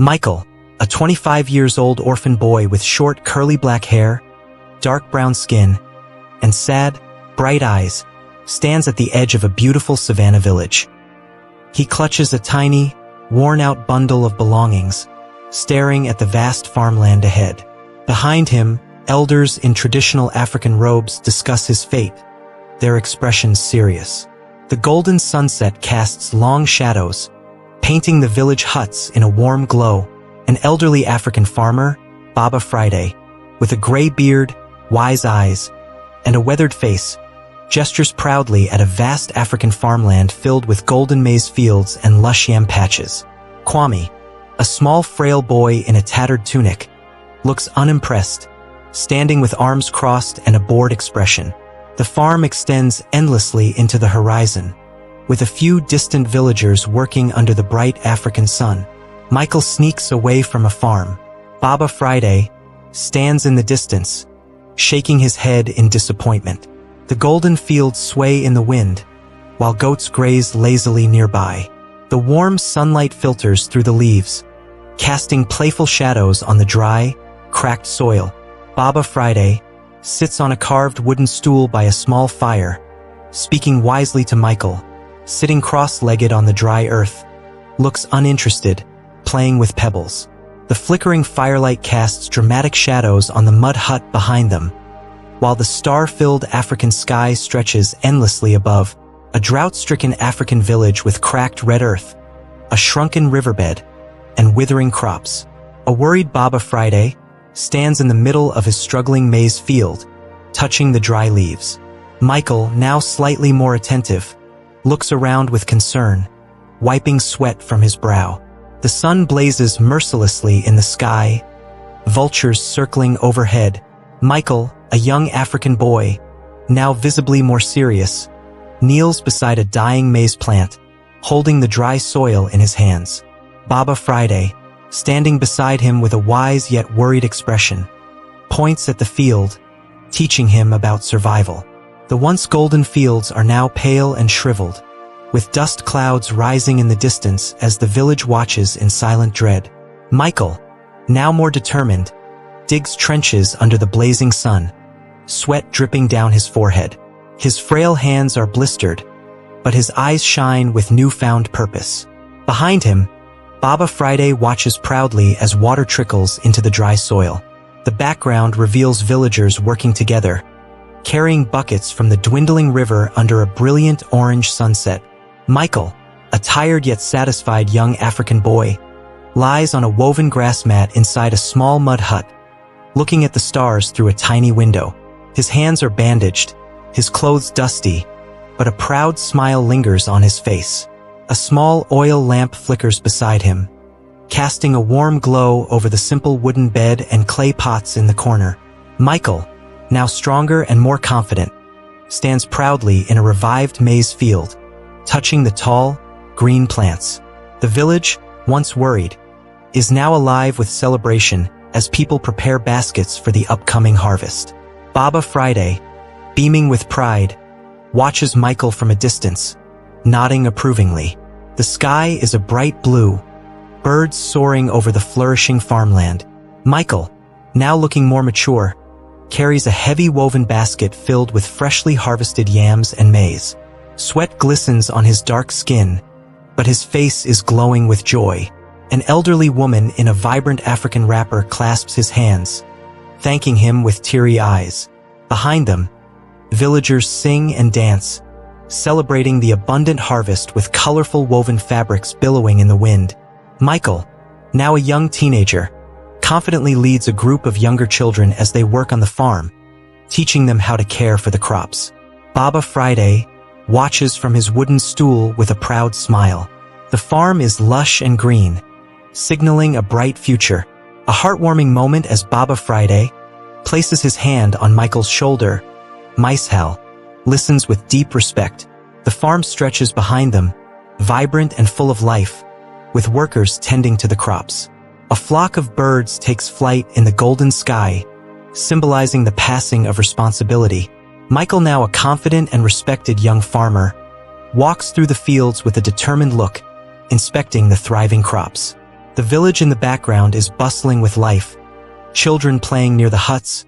Micheal, a 25-year-old orphan boy with short, curly black hair, dark brown skin, and sad, bright eyes, stands at the edge of a beautiful savanna village. He clutches a tiny, worn-out bundle of belongings, staring at the vast farmland ahead. Behind him, elders in traditional African robes discuss his fate, their expressions serious. The golden sunset casts long shadows, painting the village huts in a warm glow. An elderly African farmer, Baba Friday, with a gray beard, wise eyes, and a weathered face, gestures proudly at a vast African farmland filled with golden maize fields and lush yam patches. Kwame, a small frail boy in a tattered tunic, looks unimpressed, standing with arms crossed and a bored expression. The farm extends endlessly into the horizon, with a few distant villagers working under the bright African sun. Micheal sneaks away from a farm. Baba Friday stands in the distance, shaking his head in disappointment. The golden fields sway in the wind, while goats graze lazily nearby. The warm sunlight filters through the leaves, casting playful shadows on the dry, cracked soil. Baba Friday sits on a carved wooden stool by a small fire, speaking wisely to Micheal, sitting cross-legged on the dry earth, looks uninterested, playing with pebbles. The flickering firelight casts dramatic shadows on the mud hut behind them, while the star-filled African sky stretches endlessly above. A drought-stricken African village with cracked red earth, a shrunken riverbed, and withering crops. A worried Baba Friday stands in the middle of his struggling maize field, touching the dry leaves. Micheal, now slightly more attentive, looks around with concern, wiping sweat from his brow. The sun blazes mercilessly in the sky, vultures circling overhead. Micheal, a young African boy, now visibly more serious, kneels beside a dying maize plant, holding the dry soil in his hands. Baba Friday, standing beside him with a wise yet worried expression, points at the field, teaching him about survival. The once golden fields are now pale and shriveled, with dust clouds rising in the distance as the village watches in silent dread. Micheal, now more determined, digs trenches under the blazing sun, sweat dripping down his forehead. His frail hands are blistered, but his eyes shine with newfound purpose. Behind him, Baba Friday watches proudly as water trickles into the dry soil. The background reveals villagers working together, carrying buckets from the dwindling river under a brilliant orange sunset. Micheal, a tired yet satisfied young African boy, lies on a woven grass mat inside a small mud hut, looking at the stars through a tiny window. His hands are bandaged, his clothes dusty, but a proud smile lingers on his face. A small oil lamp flickers beside him, casting a warm glow over the simple wooden bed and clay pots in the corner. Micheal, now stronger and more confident, stands proudly in a revived maize field, touching the tall, green plants. The village, once worried, is now alive with celebration as people prepare baskets for the upcoming harvest. Baba Friday, beaming with pride, watches Micheal from a distance, nodding approvingly. The sky is a bright blue, birds soaring over the flourishing farmland. Micheal, now looking more mature, carries a heavy woven basket filled with freshly harvested yams and maize. Sweat glistens on his dark skin, but his face is glowing with joy. An elderly woman in a vibrant African wrapper clasps his hands, thanking him with teary eyes. Behind them, villagers sing and dance, celebrating the abundant harvest with colorful woven fabrics billowing in the wind. Micheal, now a young teenager, confidently leads a group of younger children as they work on the farm, teaching them how to care for the crops. Baba Friday watches from his wooden stool with a proud smile. The farm is lush and green, signaling a bright future. A heartwarming moment as Baba Friday places his hand on Micheal's shoulder. Micheal listens with deep respect. The farm stretches behind them, vibrant and full of life, with workers tending to the crops. A flock of birds takes flight in the golden sky, symbolizing the passing of responsibility. Micheal, now a confident and respected young farmer, walks through the fields with a determined look, inspecting the thriving crops. The village in the background is bustling with life, children playing near the huts,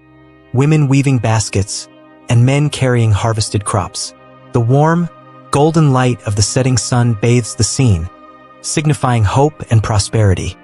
women weaving baskets, and men carrying harvested crops. The warm, golden light of the setting sun bathes the scene, signifying hope and prosperity.